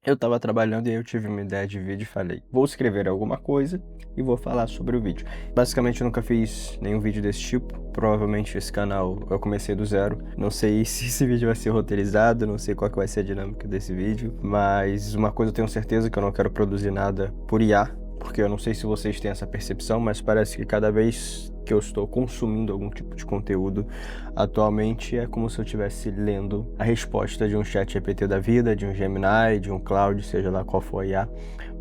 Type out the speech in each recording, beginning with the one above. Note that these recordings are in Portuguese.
Eu estava trabalhando e aí eu tive uma ideia de vídeo e falei, vou escrever alguma coisa e vou falar sobre o vídeo. Basicamente eu nunca fiz nenhum vídeo desse tipo, provavelmente esse canal eu comecei do zero. Não sei se esse vídeo vai ser roteirizado, não sei qual que vai ser a dinâmica desse vídeo, mas uma coisa eu tenho certeza que eu não quero produzir nada por IA, porque eu não sei se vocês têm essa percepção, mas parece que cada vez que eu estou consumindo algum tipo de conteúdo, atualmente é como se eu estivesse lendo a resposta de um chat GPT da vida, de um Gemini, de um Claude, seja lá qual for a IA,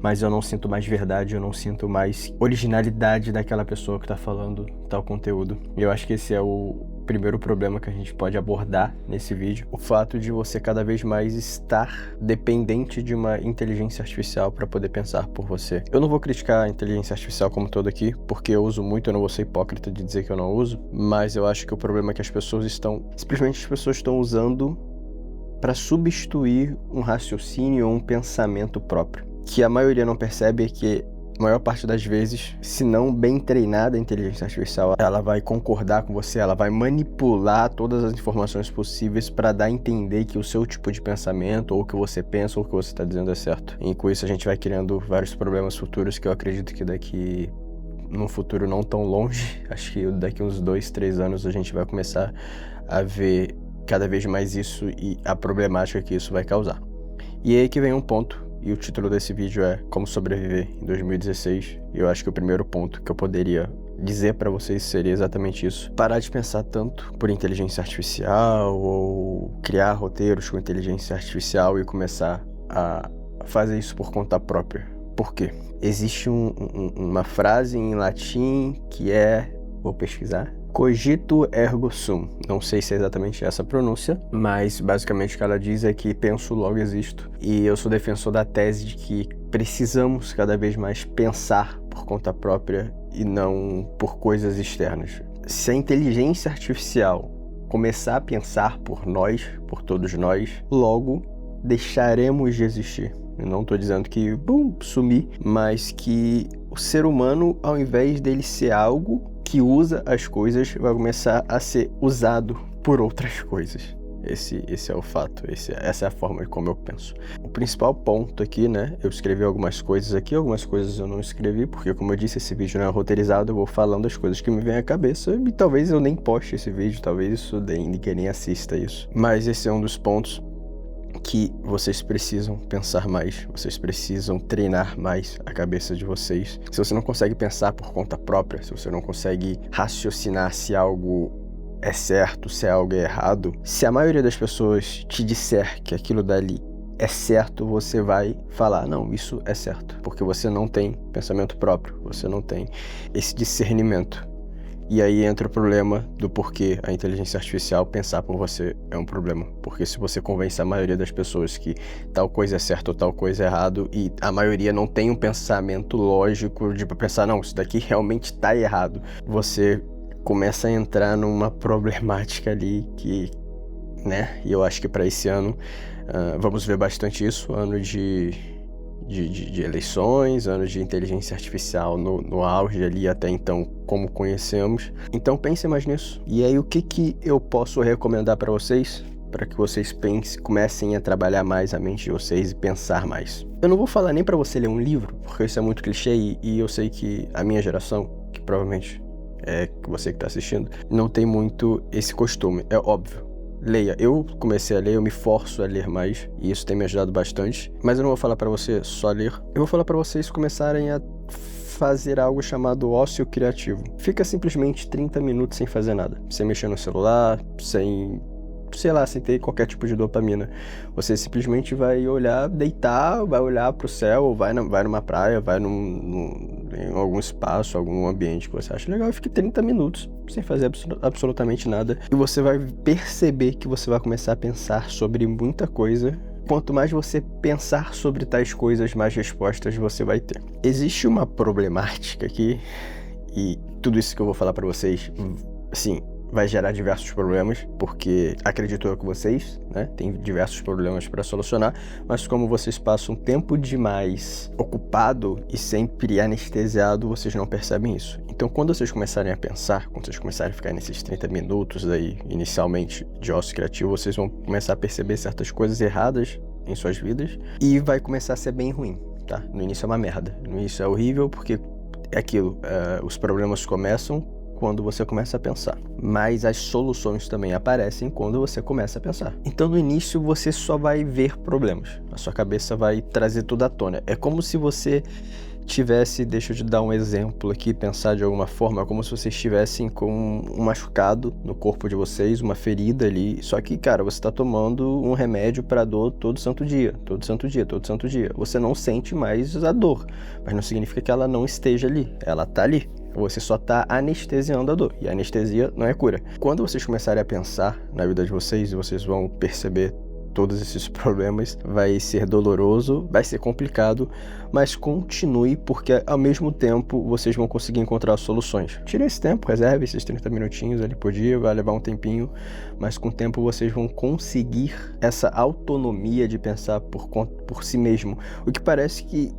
mas eu não sinto mais verdade, eu não sinto mais originalidade daquela pessoa que está falando tal conteúdo. E eu acho que esse é o primeiro problema que a gente pode abordar nesse vídeo, o fato de você cada vez mais estar dependente de uma inteligência artificial para poder pensar por você. Eu não vou criticar a inteligência artificial como todo aqui, porque eu uso muito, eu não vou ser hipócrita de dizer que eu não uso, mas eu acho que o problema é que as pessoas estão usando para substituir um raciocínio ou um pensamento próprio. Que a maioria não percebe é que a maior parte das vezes, se não bem treinada a inteligência artificial, ela vai concordar com você, ela vai manipular todas as informações possíveis para dar a entender que o seu tipo de pensamento, ou o que você pensa, ou o que você está dizendo é certo. E com isso a gente vai criando vários problemas futuros que eu acredito que daqui num futuro não tão longe, acho que daqui uns 2, 3 anos a gente vai começar a ver cada vez mais isso e a problemática que isso vai causar. E aí que vem um ponto, e o título desse vídeo é Como Sobreviver em 2016, e eu acho que o primeiro ponto que eu poderia dizer para vocês seria exatamente isso. Parar de pensar tanto por inteligência artificial ou criar roteiros com inteligência artificial e começar a fazer isso por conta própria. Por quê? Existe uma frase em latim que é, vou pesquisar, cogito ergo sum. Não sei se é exatamente essa a pronúncia, mas basicamente o que ela diz é que penso, logo existo. E eu sou defensor da tese de que precisamos cada vez mais pensar por conta própria e não por coisas externas. Se a inteligência artificial começar a pensar por nós, por todos nós, logo deixaremos de existir. Eu não estou dizendo que, sumir, mas que o ser humano, ao invés dele ser algo que usa as coisas, vai começar a ser usado por outras coisas. Esse é o fato, essa é a forma como eu penso. O principal ponto aqui, né, eu escrevi algumas coisas aqui, algumas coisas eu não escrevi, porque como eu disse, esse vídeo não é roteirizado, eu vou falando as coisas que me vêm à cabeça, e talvez eu nem poste esse vídeo, talvez isso ninguém nem assista isso. Mas esse é um dos pontos que vocês precisam pensar mais, vocês precisam treinar mais a cabeça de vocês. Se você não consegue pensar por conta própria, se você não consegue raciocinar se algo é certo, se algo é errado, se a maioria das pessoas te disser que aquilo dali é certo, você vai falar, não, isso é certo, porque você não tem pensamento próprio, você não tem esse discernimento. E aí entra o problema do porquê a inteligência artificial pensar por você é um problema. Porque se você convence a maioria das pessoas que tal coisa é certo ou tal coisa é errado, e a maioria não tem um pensamento lógico de pensar, não, isso daqui realmente tá errado, você começa a entrar numa problemática ali que, né, e eu acho que para esse ano vamos ver bastante isso, ano de eleições, anos de inteligência artificial no auge ali até então, como conhecemos. Então pense mais nisso. E aí o que eu posso recomendar para vocês? Para que vocês comecem a trabalhar mais a mente de vocês e pensar mais. Eu não vou falar nem para você ler um livro, porque isso é muito clichê e eu sei que a minha geração, que provavelmente é você que está assistindo, não tem muito esse costume, é óbvio. Leia. Eu comecei a ler, eu me forço a ler mais e isso tem me ajudado bastante. Mas eu não vou falar para você só ler. Eu vou falar para vocês começarem a fazer algo chamado ócio criativo. Fica simplesmente 30 minutos sem fazer nada. Sem mexer no celular, sem ter qualquer tipo de dopamina. Você simplesmente vai olhar, deitar, vai olhar pro céu, vai numa praia, vai em algum espaço, algum ambiente que você acha legal e fique 30 minutos sem fazer absolutamente nada. E você vai perceber que você vai começar a pensar sobre muita coisa. Quanto mais você pensar sobre tais coisas, mais respostas você vai ter. Existe uma problemática aqui, e tudo isso que eu vou falar para vocês, assim, vai gerar diversos problemas, porque acredito eu que vocês, né, tem diversos problemas para solucionar, mas como vocês passam tempo demais ocupado e sempre anestesiado, vocês não percebem isso. Então, quando vocês começarem a pensar, quando vocês começarem a ficar nesses 30 minutos aí, inicialmente, de ócio criativo, vocês vão começar a perceber certas coisas erradas em suas vidas e vai começar a ser bem ruim, tá? No início é uma merda, no início é horrível porque é aquilo, os problemas começam quando você começa a pensar, mas as soluções também aparecem quando você começa a pensar. Então no início você só vai ver problemas, a sua cabeça vai trazer tudo à tona. É como se você tivesse, deixa eu te dar um exemplo aqui, pensar de alguma forma, é como se vocês estivessem com um machucado no corpo de vocês, uma ferida ali, só que, cara, você tá tomando um remédio pra dor todo santo dia, todo santo dia, todo santo dia. Você não sente mais a dor, mas não significa que ela não esteja ali, ela tá ali. Você só tá anestesiando a dor, e a anestesia não é cura. Quando vocês começarem a pensar na vida de vocês, vocês vão perceber todos esses problemas, vai ser doloroso, vai ser complicado, mas continue, porque ao mesmo tempo vocês vão conseguir encontrar soluções. Tire esse tempo, reserve esses 30 minutinhos ali por dia, vai levar um tempinho, mas com o tempo vocês vão conseguir essa autonomia de pensar por si mesmo, o que parece que,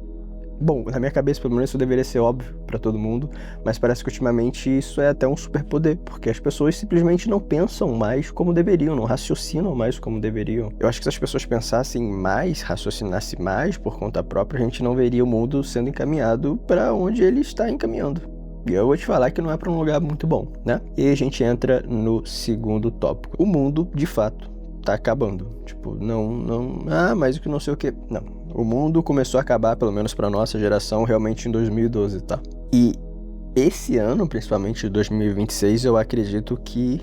bom, na minha cabeça, pelo menos, isso deveria ser óbvio pra todo mundo, mas parece que ultimamente isso é até um superpoder, porque as pessoas simplesmente não pensam mais como deveriam, não raciocinam mais como deveriam. Eu acho que se as pessoas pensassem mais, raciocinassem mais por conta própria, a gente não veria o mundo sendo encaminhado pra onde ele está encaminhando. E eu vou te falar que não é pra um lugar muito bom, né? E aí a gente entra no segundo tópico. O mundo, de fato, tá acabando. Tipo, mas o que não sei o que. Não. O mundo começou a acabar, pelo menos pra nossa geração, realmente em 2012, tá? E esse ano, principalmente 2026, eu acredito que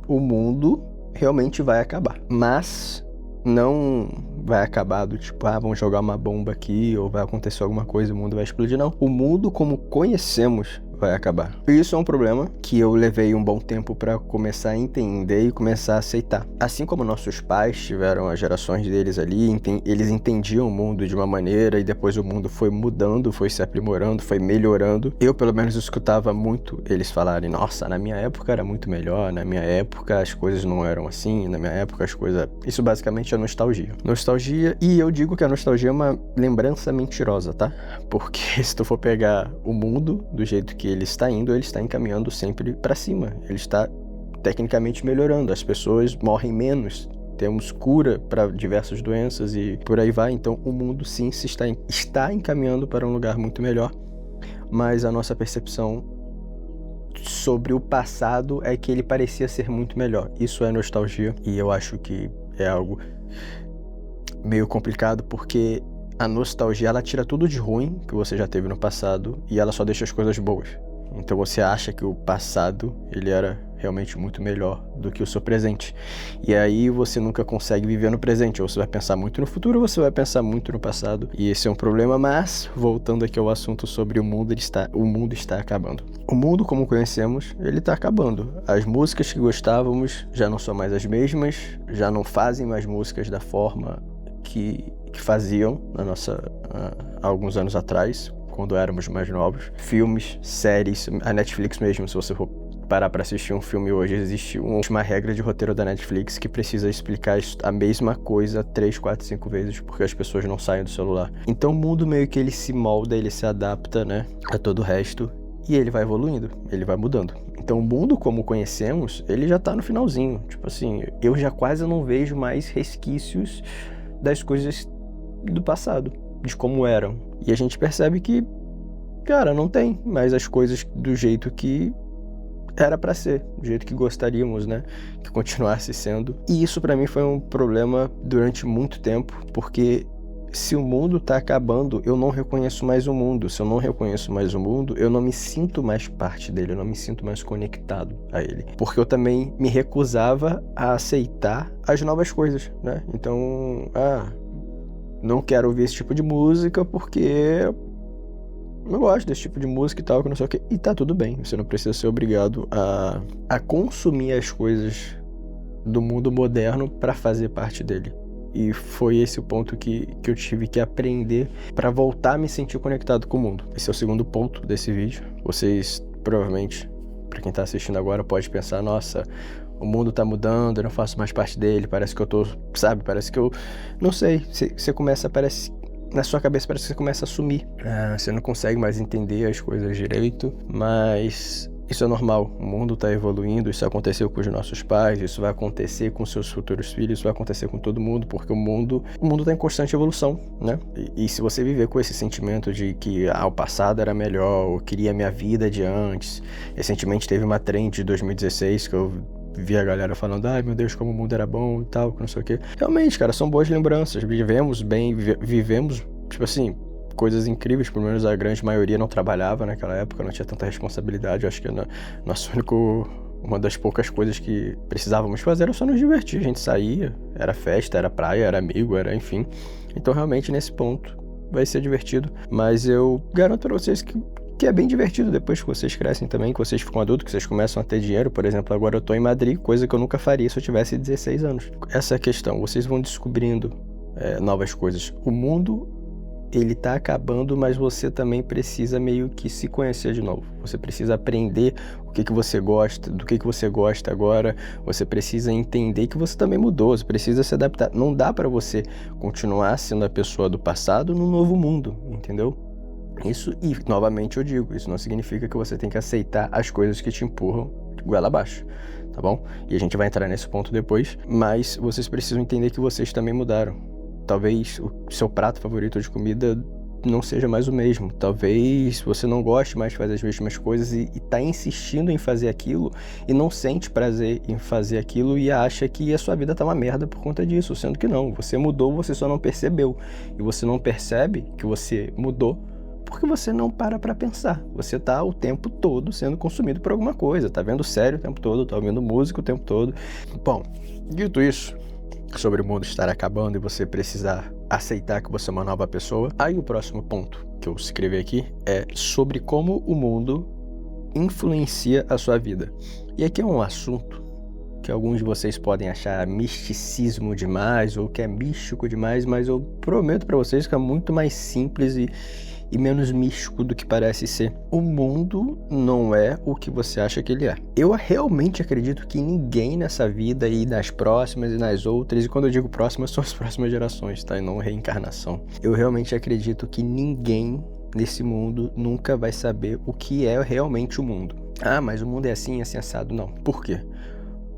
o mundo realmente vai acabar. Mas não vai acabar do tipo, vamos jogar uma bomba aqui, ou vai acontecer alguma coisa e o mundo vai explodir, não. O mundo como conhecemos vai acabar. E isso é um problema que eu levei um bom tempo para começar a entender e começar a aceitar. Assim como nossos pais tiveram as gerações deles ali, eles entendiam o mundo de uma maneira e depois o mundo foi mudando, foi se aprimorando, foi melhorando. Eu, pelo menos, escutava muito eles falarem, nossa, na minha época era muito melhor, na minha época as coisas não eram assim, na minha época as coisas... Isso basicamente é nostalgia. Nostalgia, e eu digo que a nostalgia é uma lembrança mentirosa, tá? Porque se tu for pegar o mundo do jeito que ele está indo, ele está encaminhando sempre para cima. Ele está tecnicamente melhorando. As pessoas morrem menos. Temos cura para diversas doenças e por aí vai. Então o mundo sim está encaminhando para um lugar muito melhor. Mas a nossa percepção sobre o passado é que ele parecia ser muito melhor. Isso é nostalgia e eu acho que é algo meio complicado porque a nostalgia, ela tira tudo de ruim que você já teve no passado e ela só deixa as coisas boas. Então você acha que o passado, ele era realmente muito melhor do que o seu presente. E aí você nunca consegue viver no presente. Ou você vai pensar muito no futuro, ou você vai pensar muito no passado. E esse é um problema, mas, voltando aqui ao assunto sobre o mundo está acabando. O mundo como conhecemos, ele está acabando. As músicas que gostávamos já não são mais as mesmas, já não fazem mais músicas da forma que faziam há alguns anos atrás, quando éramos mais novos. Filmes, séries, a Netflix mesmo, se você for parar para assistir um filme hoje, existe uma regra de roteiro da Netflix que precisa explicar a mesma coisa 3, 4, 5 vezes, porque as pessoas não saem do celular. Então o mundo meio que ele se molda, ele se adapta, né, a todo o resto, e ele vai evoluindo, ele vai mudando. Então o mundo como conhecemos, ele já tá no finalzinho. Tipo assim, eu já quase não vejo mais resquícios das coisas do passado, de como eram. E a gente percebe que, cara, não tem mais as coisas do jeito que era pra ser, do jeito que gostaríamos, né, que continuasse sendo. E isso pra mim foi um problema durante muito tempo, porque se o mundo tá acabando, eu não reconheço mais o mundo. Se eu não reconheço mais o mundo, eu não me sinto mais parte dele, eu não me sinto mais conectado a ele. Porque eu também me recusava a aceitar as novas coisas, né? Então, não quero ouvir esse tipo de música porque não gosto desse tipo de música e tal, que não sei o que. E tá tudo bem, você não precisa ser obrigado a consumir as coisas do mundo moderno pra fazer parte dele. E foi esse o ponto que eu tive que aprender para voltar a me sentir conectado com o mundo. Esse é o segundo ponto desse vídeo. Vocês, provavelmente, para quem tá assistindo agora, pode pensar, nossa, o mundo tá mudando, eu não faço mais parte dele, parece que eu tô, sabe, parece que eu... Não sei, você começa, parece... Na sua cabeça parece que você começa a sumir. Você não consegue mais entender as coisas direito, mas Isso é normal, o mundo está evoluindo, isso aconteceu com os nossos pais, isso vai acontecer com seus futuros filhos, isso vai acontecer com todo mundo, porque o mundo está em constante evolução, né? E se você viver com esse sentimento de que o passado era melhor, eu queria a minha vida de antes. Recentemente teve uma trend de 2016 que eu vi a galera falando, ai meu Deus, como o mundo era bom e tal, que não sei o quê. Realmente, cara, são boas lembranças, vivemos bem, vivemos, tipo assim, coisas incríveis, pelo menos a grande maioria não trabalhava naquela época, não tinha tanta responsabilidade. Eu acho que uma das poucas coisas que precisávamos fazer era só nos divertir. A gente saía, era festa, era praia, era amigo, era enfim. Então realmente nesse ponto vai ser divertido, mas eu garanto pra vocês que é bem divertido depois que vocês crescem também, que vocês ficam adultos, que vocês começam a ter dinheiro. Por exemplo, agora eu tô em Madrid, coisa que eu nunca faria se eu tivesse 16 anos. Essa é a questão, vocês vão descobrindo novas coisas. O mundo, ele tá acabando, mas você também precisa meio que se conhecer de novo. Você precisa aprender o que você gosta, do que você gosta agora. Você precisa entender que você também mudou, você precisa se adaptar. Não dá pra você continuar sendo a pessoa do passado num novo mundo, entendeu? Isso, e novamente eu digo, isso não significa que você tem que aceitar as coisas que te empurram goela abaixo, tá bom? E a gente vai entrar nesse ponto depois, mas vocês precisam entender que vocês também mudaram. Talvez o seu prato favorito de comida não seja mais o mesmo. Talvez você não goste mais de fazer as mesmas coisas e tá insistindo em fazer aquilo e não sente prazer em fazer aquilo e acha que a sua vida tá uma merda por conta disso, sendo que não. Você mudou, você só não percebeu. E você não percebe que você mudou porque você não para pra pensar. Você tá o tempo todo sendo consumido por alguma coisa. Tá vendo série o tempo todo, tá ouvindo música o tempo todo. Bom, dito isso, sobre o mundo estar acabando e você precisar aceitar que você é uma nova pessoa. Aí o próximo ponto que eu escrevi aqui é sobre como o mundo influencia a sua vida. E aqui é um assunto que alguns de vocês podem achar misticismo demais ou que é místico demais, mas eu prometo pra vocês que é muito mais simples e menos místico do que parece ser. O mundo não é o que você acha que ele é. Eu realmente acredito que ninguém nessa vida e nas próximas e nas outras, e quando eu digo próximas, são as próximas gerações, tá? E não reencarnação. Eu realmente acredito que ninguém nesse mundo nunca vai saber o que é realmente o mundo. Ah, mas o mundo é assim assado. Não. Por quê?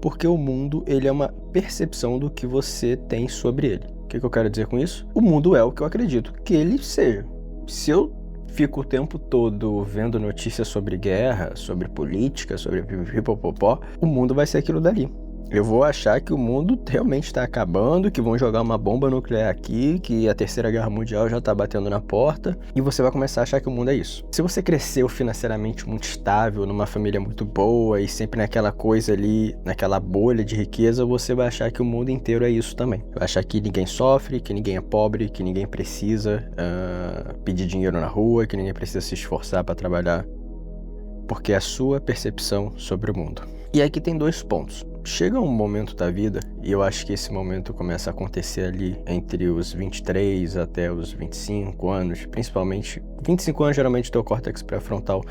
Porque o mundo, ele é uma percepção do que você tem sobre ele. O que eu quero dizer com isso? O mundo é o que eu acredito que ele seja. Se eu fico o tempo todo vendo notícias sobre guerra, sobre política, sobre pipopopó, o mundo vai ser aquilo dali. Eu vou achar que o mundo realmente está acabando, que vão jogar uma bomba nuclear aqui, que a Terceira Guerra Mundial já está batendo na porta, e você vai começar a achar que o mundo é isso. Se você cresceu financeiramente muito estável, numa família muito boa e sempre naquela coisa ali, naquela bolha de riqueza, você vai achar que o mundo inteiro é isso também. Vai achar que ninguém sofre, que ninguém é pobre, que ninguém precisa pedir dinheiro na rua, que ninguém precisa se esforçar para trabalhar, porque é a sua percepção sobre o mundo. E aqui tem dois pontos. Chega um momento da vida, e eu acho que esse momento começa a acontecer ali entre os 23 até os 25 anos, principalmente 25 anos, geralmente o teu córtex pré-frontal,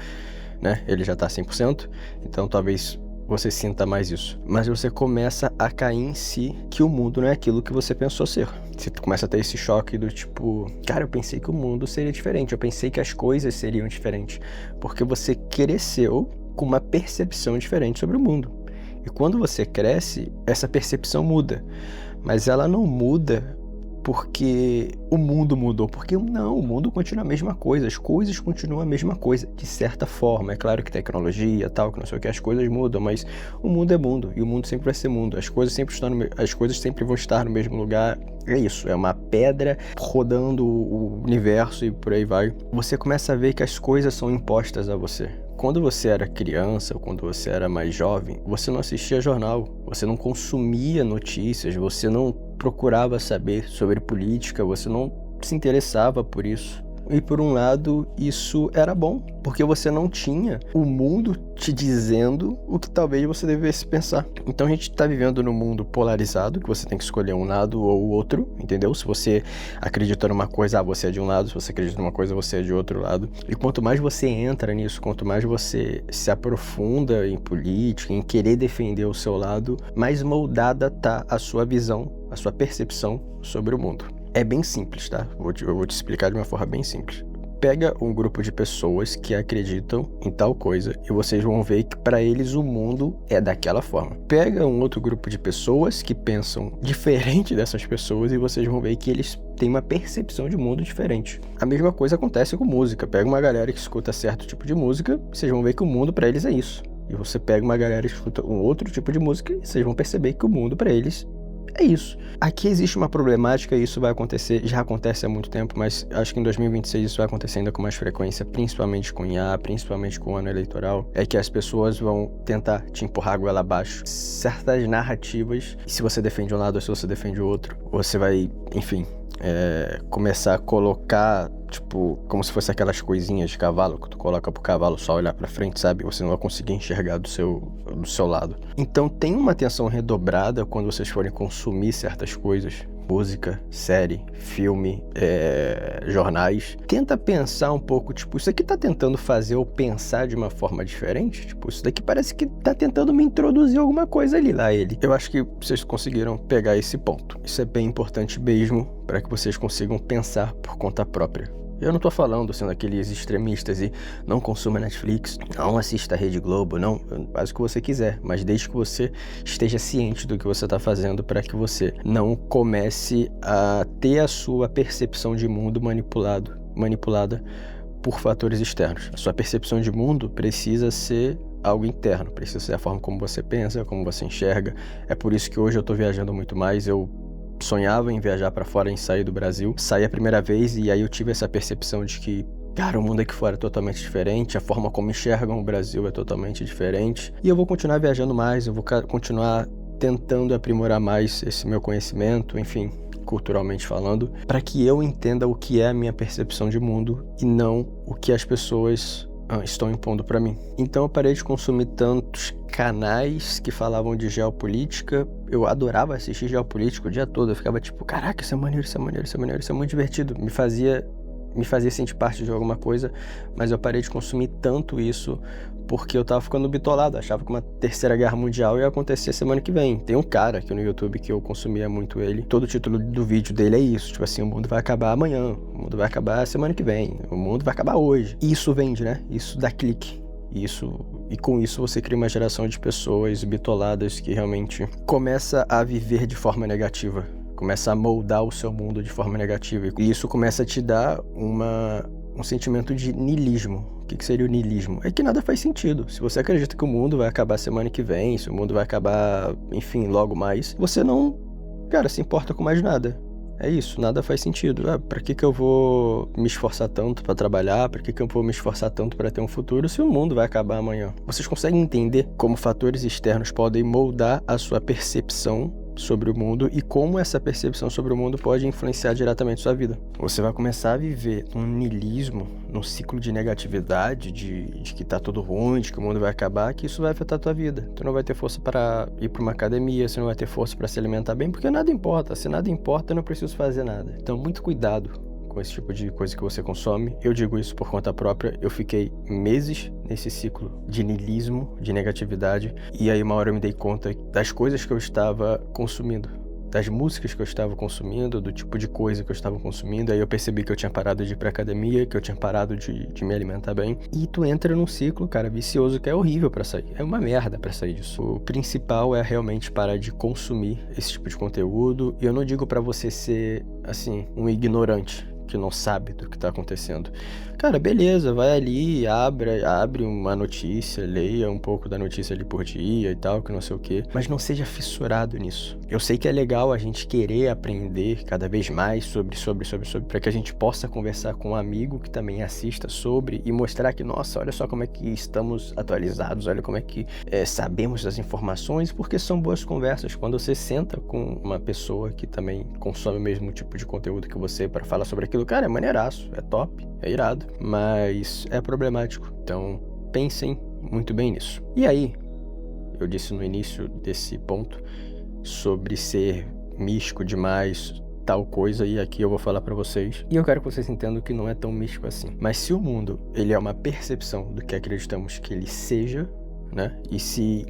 né, ele já tá 100%, então talvez você sinta mais isso. Mas você começa a cair em si que o mundo não é aquilo que você pensou ser. Você começa a ter esse choque do tipo, cara, eu pensei que o mundo seria diferente, eu pensei que as coisas seriam diferentes, porque você cresceu com uma percepção diferente sobre o mundo. E quando você cresce, essa percepção muda. Mas ela não muda porque o mundo mudou. Porque não, o mundo continua a mesma coisa. As coisas continuam a mesma coisa, de certa forma. É claro que tecnologia, tal, que não sei o que, as coisas mudam. Mas o mundo é mundo. E o mundo sempre vai ser mundo. As coisas sempre vão estar no mesmo lugar. É isso, é uma pedra rodando o universo e por aí vai. Você começa a ver que as coisas são impostas a você. Quando você era criança ou quando você era mais jovem, você não assistia jornal, você não consumia notícias, você não procurava saber sobre política, você não se interessava por isso. E por um lado, isso era bom, porque você não tinha o mundo te dizendo o que talvez você devesse pensar. Então a gente tá vivendo num mundo polarizado, que você tem que escolher um lado ou o outro, entendeu? Se você acredita numa coisa, você é de um lado, se você acredita numa coisa, você é de outro lado. E quanto mais você entra nisso, quanto mais você se aprofunda em política, em querer defender o seu lado, mais moldada tá a sua visão, a sua percepção sobre o mundo. É bem simples, tá? Eu vou te explicar de uma forma bem simples. Pega um grupo de pessoas que acreditam em tal coisa e vocês vão ver que para eles o mundo é daquela forma. Pega um outro grupo de pessoas que pensam diferente dessas pessoas e vocês vão ver que eles têm uma percepção de mundo diferente. A mesma coisa acontece com música. Pega uma galera que escuta certo tipo de música, vocês vão ver que o mundo para eles é isso. E você pega uma galera que escuta um outro tipo de música e vocês vão perceber que o mundo para eles é isso. Aqui existe uma problemática e isso vai acontecer, já acontece há muito tempo, mas acho que em 2026 isso vai acontecer ainda com mais frequência, principalmente com IA, principalmente com o ano eleitoral, é que as pessoas vão tentar te empurrar a goela abaixo. Certas narrativas, se você defende um lado ou se você defende o outro, você vai, enfim, começar a colocar, tipo, como se fosse aquelas coisinhas de cavalo que tu coloca pro cavalo só olhar pra frente, sabe? Você não vai conseguir enxergar do seu lado. Então tem uma atenção redobrada quando vocês forem consumir certas coisas. Música, série, filme, jornais. Tenta pensar um pouco, tipo, isso aqui tá tentando fazer eu pensar de uma forma diferente? Tipo, isso daqui parece que tá tentando me introduzir alguma coisa ali lá, ele. Eu acho que vocês conseguiram pegar esse ponto. Isso é bem importante mesmo para que vocês consigam pensar por conta própria. Eu não tô falando sendo aqueles extremistas e não consuma Netflix, não assista a Rede Globo, não, faz o que você quiser, mas desde que você esteja ciente do que você tá fazendo para que você não comece a ter a sua percepção de mundo manipulada por fatores externos. A sua percepção de mundo precisa ser algo interno, precisa ser a forma como você pensa, como você enxerga. É por isso que hoje eu tô viajando muito mais, eu sonhava em viajar pra fora, em sair do Brasil. Saí a primeira vez e aí eu tive essa percepção de que, cara, o mundo aqui fora é totalmente diferente, a forma como enxergam o Brasil é totalmente diferente. E eu vou continuar viajando mais, eu vou continuar tentando aprimorar mais esse meu conhecimento, enfim, culturalmente falando, para que eu entenda o que é a minha percepção de mundo e não o que as pessoas estão impondo para mim. Então eu parei de consumir tantos canais que falavam de geopolítica. Eu adorava assistir geopolítica o dia todo. Eu ficava tipo, caraca, isso é maneiro, isso é maneiro, isso é maneiro, isso é muito divertido. Me fazia sentir parte de alguma coisa, mas eu parei de consumir tanto isso porque eu tava ficando bitolado. Achava que uma terceira guerra mundial ia acontecer semana que vem. Tem um cara aqui no YouTube que eu consumia muito ele. Todo o título do vídeo dele é isso. Tipo assim, o mundo vai acabar amanhã. O mundo vai acabar semana que vem. O mundo vai acabar hoje. E isso vende, né? Isso dá clique. E com isso você cria uma geração de pessoas bitoladas que realmente começa a viver de forma negativa. Começa a moldar o seu mundo de forma negativa. E isso começa a te dar um sentimento de niilismo. O que seria o niilismo? É que nada faz sentido. Se você acredita que o mundo vai acabar semana que vem, se o mundo vai acabar, enfim, logo mais, você não, cara, se importa com mais nada. É isso, nada faz sentido. Pra que eu vou me esforçar tanto pra trabalhar? Pra que eu vou me esforçar tanto pra ter um futuro se o mundo vai acabar amanhã? Vocês conseguem entender como fatores externos podem moldar a sua percepção sobre o mundo e como essa percepção sobre o mundo pode influenciar diretamente sua vida? Você vai começar a viver um niilismo, num ciclo de negatividade, de que tá tudo ruim, de que o mundo vai acabar, que isso vai afetar a tua vida. Tu não vai ter força para ir para uma academia, você não vai ter força para se alimentar bem, porque nada importa. Se nada importa, eu não preciso fazer nada. Então, muito cuidado com esse tipo de coisa que você consome. Eu digo isso por conta própria. Eu fiquei meses nesse ciclo de niilismo, de negatividade, e aí uma hora eu me dei conta das coisas que eu estava consumindo, das músicas que eu estava consumindo, do tipo de coisa que eu estava consumindo. Aí eu percebi que eu tinha parado de ir pra academia, que eu tinha parado de me alimentar bem. E tu entra num ciclo, cara, vicioso, que é horrível pra sair. É uma merda pra sair disso. O principal é realmente parar de consumir esse tipo de conteúdo. E eu não digo pra você ser, assim, um ignorante que não sabe do que tá acontecendo. Cara, beleza, vai ali, abre uma notícia, leia um pouco da notícia ali por dia e tal, que não sei o quê, mas não seja fissurado nisso. Eu sei que é legal a gente querer aprender cada vez mais sobre, para que a gente possa conversar com um amigo que também assista sobre e mostrar que, nossa, olha só como é que estamos atualizados, olha como é que sabemos das informações, porque são boas conversas. Quando você senta com uma pessoa que também consome o mesmo tipo de conteúdo que você para falar sobre aquilo, cara, é maneiraço, é top, é irado, mas é problemático. Então, pensem muito bem nisso. E aí, eu disse no início desse ponto sobre ser místico demais, tal coisa, e aqui eu vou falar pra vocês. E eu quero que vocês entendam que não é tão místico assim. Mas se o mundo, ele é uma percepção do que acreditamos que ele seja, né? E se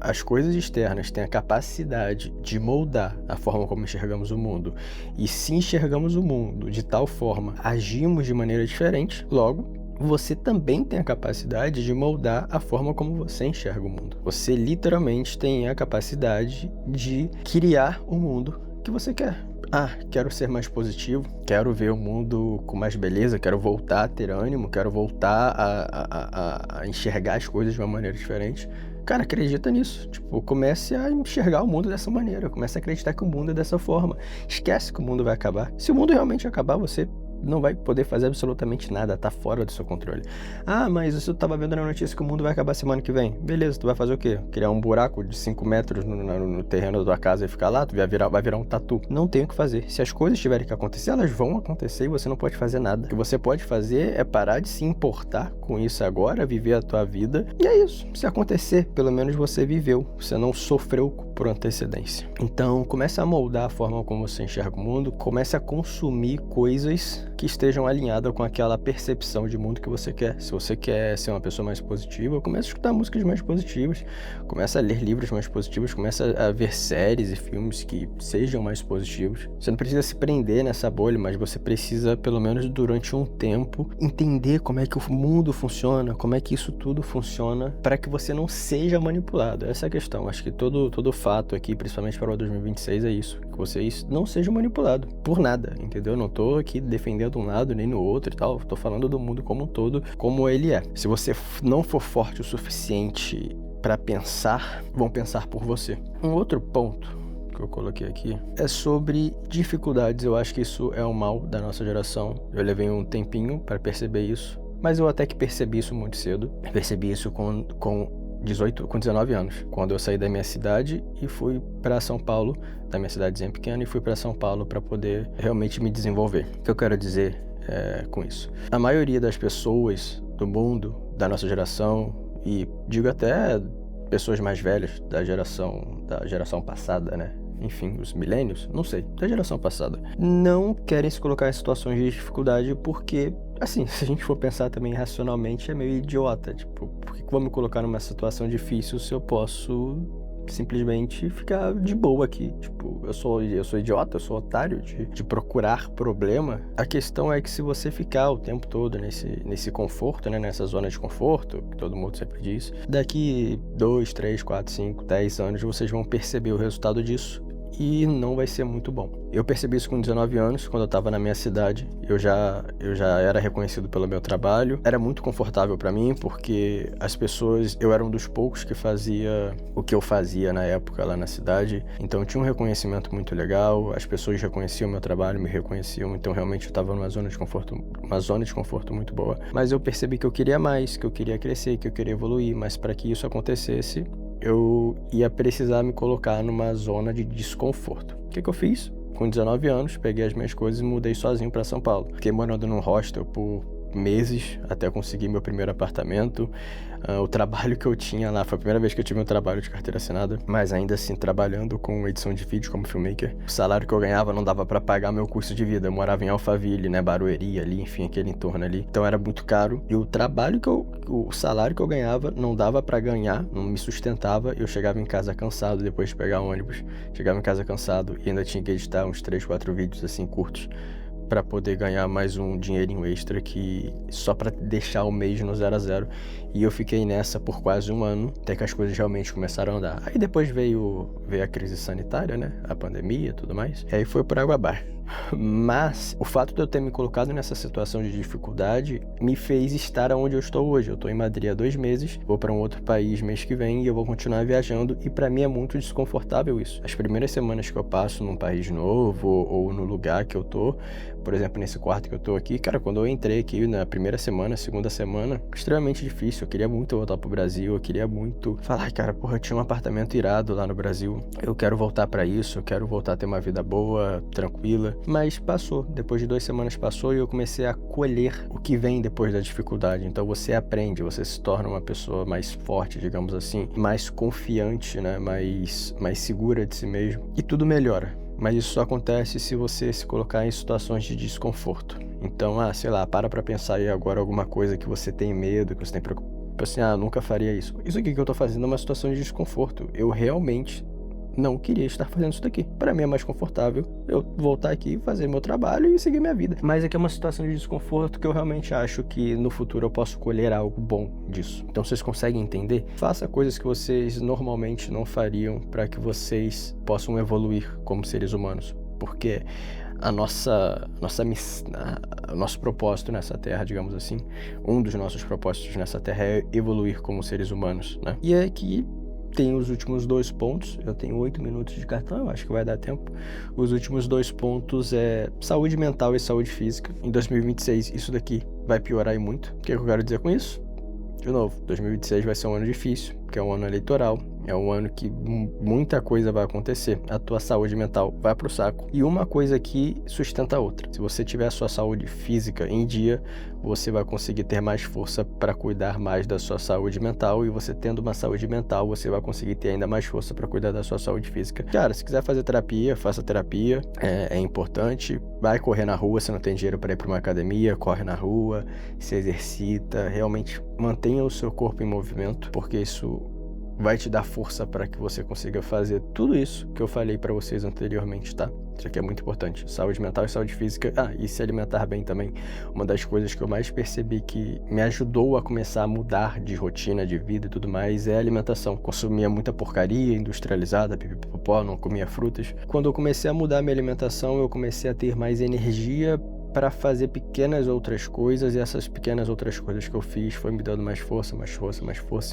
as coisas externas têm a capacidade de moldar a forma como enxergamos o mundo, e se enxergamos o mundo de tal forma, agimos de maneira diferente, logo, você também tem a capacidade de moldar a forma como você enxerga o mundo. Você literalmente tem a capacidade de criar o mundo que você quer. Quero ser mais positivo, quero ver o mundo com mais beleza, quero voltar a ter ânimo, quero voltar a enxergar as coisas de uma maneira diferente. Cara, acredita nisso. Tipo, comece a enxergar o mundo dessa maneira, comece a acreditar que o mundo é dessa forma. Esquece que o mundo vai acabar. Se o mundo realmente acabar, você não vai poder fazer absolutamente nada, tá fora do seu controle. Mas você tava vendo na notícia que o mundo vai acabar semana que vem. Beleza, tu vai fazer o quê? Criar um buraco de 5 metros no terreno da tua casa e ficar lá? Tu vai virar um tatu. Não tem o que fazer. Se as coisas tiverem que acontecer, elas vão acontecer e você não pode fazer nada. O que você pode fazer é parar de se importar com isso agora, viver a tua vida. E é isso. Se acontecer, pelo menos você viveu. Você não sofreu por antecedência. Então, comece a moldar a forma como você enxerga o mundo. Comece a consumir coisas que estejam alinhadas com aquela percepção de mundo que você quer. Se você quer ser uma pessoa mais positiva, comece a escutar músicas mais positivas, comece a ler livros mais positivos, comece a ver séries e filmes que sejam mais positivos. Você não precisa se prender nessa bolha, mas você precisa, pelo menos durante um tempo, entender como é que o mundo funciona, como é que isso tudo funciona, para que você não seja manipulado. Essa é a questão. Acho que todo fato aqui, principalmente para o 2026, é isso. Que você não seja manipulado por nada, entendeu? Não tô aqui defendendo um lado nem no outro e tal, tô falando do mundo como um todo, como ele é. Se você não for forte o suficiente para pensar, vão pensar por você. Um outro ponto que eu coloquei aqui é sobre dificuldades. Eu acho que isso é um mal da nossa geração. Eu levei um tempinho para perceber isso, mas eu até que percebi isso muito cedo. Eu percebi isso com 19 anos, quando eu saí da minha cidade e fui para São Paulo, da minha cidadezinha pequena, e fui para São Paulo para poder realmente me desenvolver. O que eu quero dizer com isso? A maioria das pessoas do mundo, da nossa geração, e digo até pessoas mais velhas da geração passada, né? Enfim, os milênios, não sei, da geração passada, não querem se colocar em situações de dificuldade porque, assim, se a gente for pensar também racionalmente, é meio idiota. Tipo, por que eu vou me colocar numa situação difícil se eu posso simplesmente ficar de boa aqui? Tipo, eu sou idiota, eu sou otário de procurar problema. A questão é que se você ficar o tempo todo nesse conforto, né, nessa zona de conforto, que todo mundo sempre diz, daqui 2, 3, 4, 5, 10 anos vocês vão perceber o resultado disso e não vai ser muito bom. Eu percebi isso com 19 anos, quando eu estava na minha cidade. Eu já era reconhecido pelo meu trabalho. Era muito confortável para mim, porque eu era um dos poucos que fazia o que eu fazia na época lá na cidade. Então tinha um reconhecimento muito legal, as pessoas reconheciam o meu trabalho, me reconheciam. Então realmente eu estava numa zona de conforto muito boa. Mas eu percebi que eu queria mais, que eu queria crescer, que eu queria evoluir. Mas para que isso acontecesse, eu ia precisar me colocar numa zona de desconforto. O que eu fiz? Com 19 anos, peguei as minhas coisas e mudei sozinho para São Paulo. Fiquei morando num hostel por meses até conseguir meu primeiro apartamento. O trabalho que eu tinha lá, foi a primeira vez que eu tive um trabalho de carteira assinada, mas ainda assim trabalhando com edição de vídeo como filmmaker. O salário que eu ganhava não dava para pagar meu custo de vida. Eu morava em Alphaville, né, Barueri ali, enfim, aquele entorno ali. Então era muito caro. E o salário que eu ganhava não dava para ganhar, não me sustentava. Eu chegava em casa cansado depois de pegar ônibus. Chegava em casa cansado e ainda tinha que editar uns 3, 4 vídeos assim curtos, para poder ganhar mais um dinheirinho extra que só para deixar o mês no 0 a 0. E eu fiquei nessa por quase um ano, até que as coisas realmente começaram a andar. Aí depois veio a crise sanitária, né? A pandemia e tudo mais. E aí foi por água abaixo. Mas o fato de eu ter me colocado nessa situação de dificuldade me fez estar onde eu estou hoje. Eu estou em Madrid há 2 meses, vou para um outro país mês que vem e eu vou continuar viajando, e para mim é muito desconfortável isso. As primeiras semanas que eu passo num país novo ou no lugar que eu tô, por exemplo, nesse quarto que eu tô aqui, cara, quando eu entrei aqui na primeira semana, segunda semana, extremamente difícil. Eu queria muito voltar pro Brasil, eu queria muito falar, cara, porra, eu tinha um apartamento irado lá no Brasil, eu quero voltar para isso, eu quero voltar a ter uma vida boa, tranquila. Mas passou, depois de 2 semanas passou e eu comecei a colher o que vem depois da dificuldade. Então você aprende, você se torna uma pessoa mais forte, digamos assim, mais confiante, né, mais segura de si mesmo, e tudo melhora. Mas isso só acontece se você se colocar em situações de desconforto. Então, sei lá, para pensar aí agora alguma coisa que você tem medo, que você tem Tipo assim, nunca faria isso. Isso aqui que eu tô fazendo é uma situação de desconforto. Eu realmente não queria estar fazendo isso daqui. Para mim é mais confortável eu voltar aqui, fazer meu trabalho e seguir minha vida. Mas aqui é uma situação de desconforto que eu realmente acho que no futuro eu posso colher algo bom disso. Então vocês conseguem entender? Faça coisas que vocês normalmente não fariam para que vocês possam evoluir como seres humanos. Porque o nosso propósito nessa terra, digamos assim, um dos nossos propósitos nessa terra é evoluir como seres humanos, né? E aqui tem os últimos 2 pontos. Eu tenho 8 minutos de cartão, eu acho que vai dar tempo. Os últimos 2 pontos é saúde mental e saúde física. Em 2026, isso daqui vai piorar e muito. O que eu quero dizer com isso? De novo, 2026 vai ser um ano difícil, porque é um ano eleitoral, é um ano que muita coisa vai acontecer. A tua saúde mental vai pro saco. E uma coisa aqui sustenta a outra. Se você tiver a sua saúde física em dia, você vai conseguir ter mais força para cuidar mais da sua saúde mental. E você tendo uma saúde mental, você vai conseguir ter ainda mais força para cuidar da sua saúde física. Cara, se quiser fazer terapia, faça terapia. É importante. Vai correr na rua, se não tem dinheiro para ir para uma academia, corre na rua, se exercita. Realmente mantenha o seu corpo em movimento, porque isso vai te dar força para que você consiga fazer tudo isso que eu falei para vocês anteriormente, tá? Isso aqui é muito importante. Saúde mental e saúde física. E se alimentar bem também. Uma das coisas que eu mais percebi que me ajudou a começar a mudar de rotina, de vida e tudo mais, é a alimentação. Consumia muita porcaria industrializada, pipipopó, não comia frutas. Quando eu comecei a mudar minha alimentação, eu comecei a ter mais energia para fazer pequenas outras coisas, e essas pequenas outras coisas que eu fiz foi me dando mais força,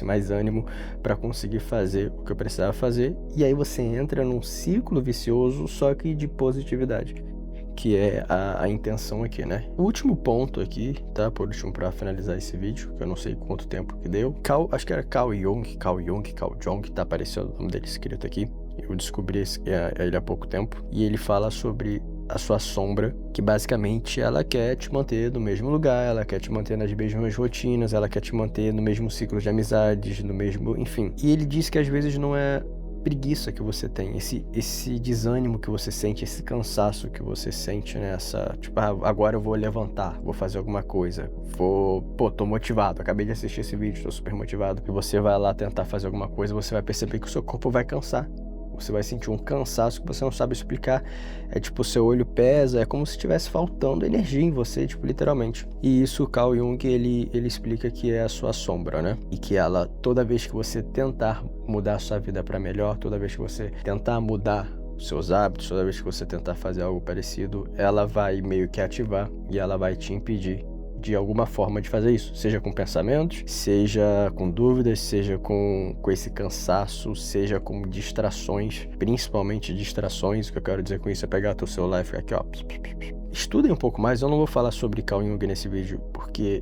mais ânimo para conseguir fazer o que eu precisava fazer. E aí você entra num ciclo vicioso, só que de positividade, que é a intenção aqui, né? O último ponto aqui, tá? Por último, para finalizar esse vídeo, que eu não sei quanto tempo que deu. Acho que era Carl Jung, tá aparecendo o nome dele escrito aqui. Eu descobri ele há pouco tempo. E ele fala sobre a sua sombra, que basicamente ela quer te manter no mesmo lugar, ela quer te manter nas mesmas rotinas, ela quer te manter no mesmo ciclo de amizades, no mesmo, enfim. E ele diz que às vezes não é preguiça que você tem, esse desânimo que você sente, esse cansaço que você sente, né? Agora eu vou levantar, vou fazer alguma coisa, tô motivado, acabei de assistir esse vídeo, tô super motivado. E você vai lá tentar fazer alguma coisa, você vai perceber que o seu corpo vai cansar. Você vai sentir um cansaço que você não sabe explicar. É tipo, o seu olho pesa, é como se estivesse faltando energia em você, tipo, literalmente. E isso, o Carl Jung, ele explica que é a sua sombra, né? E que ela, toda vez que você tentar mudar a sua vida para melhor, toda vez que você tentar mudar os seus hábitos, toda vez que você tentar fazer algo parecido, ela vai meio que ativar e ela vai te impedir de alguma forma de fazer isso, seja com pensamentos, seja com dúvidas, seja com esse cansaço, seja com distrações, principalmente distrações. O que eu quero dizer com isso é pegar teu celular e ficar aqui, ó. Estudem um pouco mais. Eu não vou falar sobre Carl Jung nesse vídeo, porque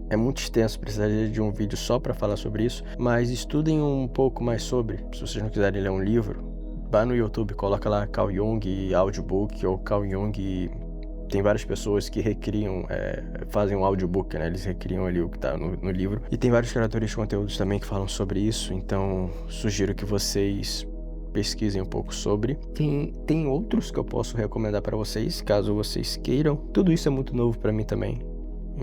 é muito extenso, precisaria de um vídeo só para falar sobre isso, mas estudem um pouco mais sobre. Se vocês não quiserem ler um livro, vá no YouTube, coloca lá Carl Jung audiobook ou Carl Jung. Tem várias pessoas que recriam, fazem um audiobook, né? Eles recriam ali o que tá no livro. E tem vários criadores de conteúdos também que falam sobre isso, então sugiro que vocês pesquisem um pouco sobre. Tem outros que eu posso recomendar para vocês, caso vocês queiram. Tudo isso é muito novo para mim também.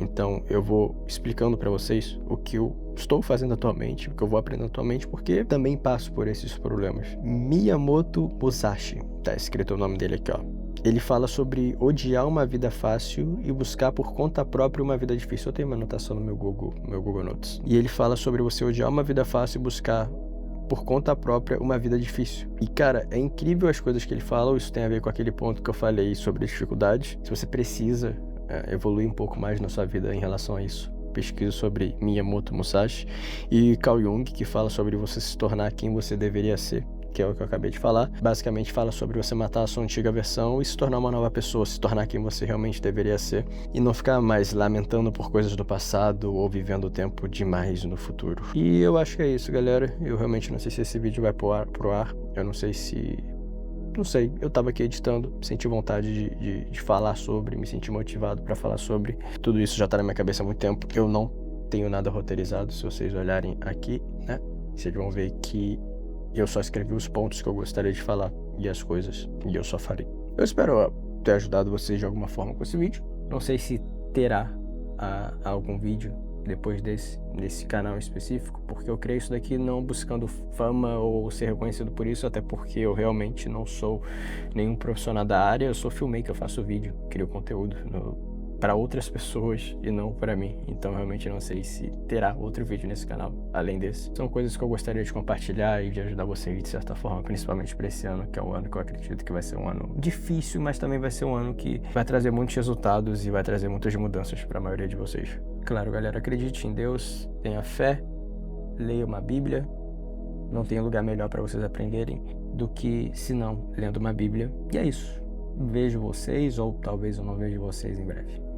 Então eu vou explicando para vocês o que eu estou fazendo atualmente, o que eu vou aprendendo atualmente, porque também passo por esses problemas. Miyamoto Musashi, tá escrito o nome dele aqui, ó. Ele fala sobre odiar uma vida fácil e buscar por conta própria uma vida difícil. Eu tenho uma anotação no meu Google Notes. E ele fala sobre você odiar uma vida fácil e buscar por conta própria uma vida difícil. E, cara, é incrível as coisas que ele fala. Isso tem a ver com aquele ponto que eu falei sobre dificuldades. Se você precisa evoluir um pouco mais na sua vida em relação a isso, pesquisa sobre Miyamoto Musashi e Carl Jung, que fala sobre você se tornar quem você deveria ser, que é o que eu acabei de falar. Basicamente fala sobre você matar a sua antiga versão e se tornar uma nova pessoa, se tornar quem você realmente deveria ser e não ficar mais lamentando por coisas do passado ou vivendo o tempo demais no futuro. E eu acho que é isso, galera. Eu realmente não sei se esse vídeo vai pro ar. Eu não sei, eu tava aqui editando, senti vontade de falar sobre, me senti motivado pra falar sobre. Tudo isso já tá na minha cabeça há muito tempo. Eu não tenho nada roteirizado, se vocês olharem aqui, né? Vocês vão ver que eu só escrevi os pontos que eu gostaria de falar e as coisas, e eu só farei. Eu espero ter ajudado vocês de alguma forma com esse vídeo. Não sei se terá algum vídeo depois nesse canal específico, porque eu criei isso daqui não buscando fama ou ser reconhecido por isso, até porque eu realmente não sou nenhum profissional da área, eu sou filmmaker, eu faço vídeo, crio conteúdo para outras pessoas e não para mim, então realmente não sei se terá outro vídeo nesse canal, além desse. São coisas que eu gostaria de compartilhar e de ajudar vocês de certa forma, principalmente para esse ano, que é um ano que eu acredito que vai ser um ano difícil, mas também vai ser um ano que vai trazer muitos resultados e vai trazer muitas mudanças para a maioria de vocês. Claro, galera, acredite em Deus, tenha fé, leia uma Bíblia, não tem lugar melhor para vocês aprenderem do que, se não, lendo uma Bíblia. E é isso. Vejo vocês, ou talvez eu não vejo vocês em breve.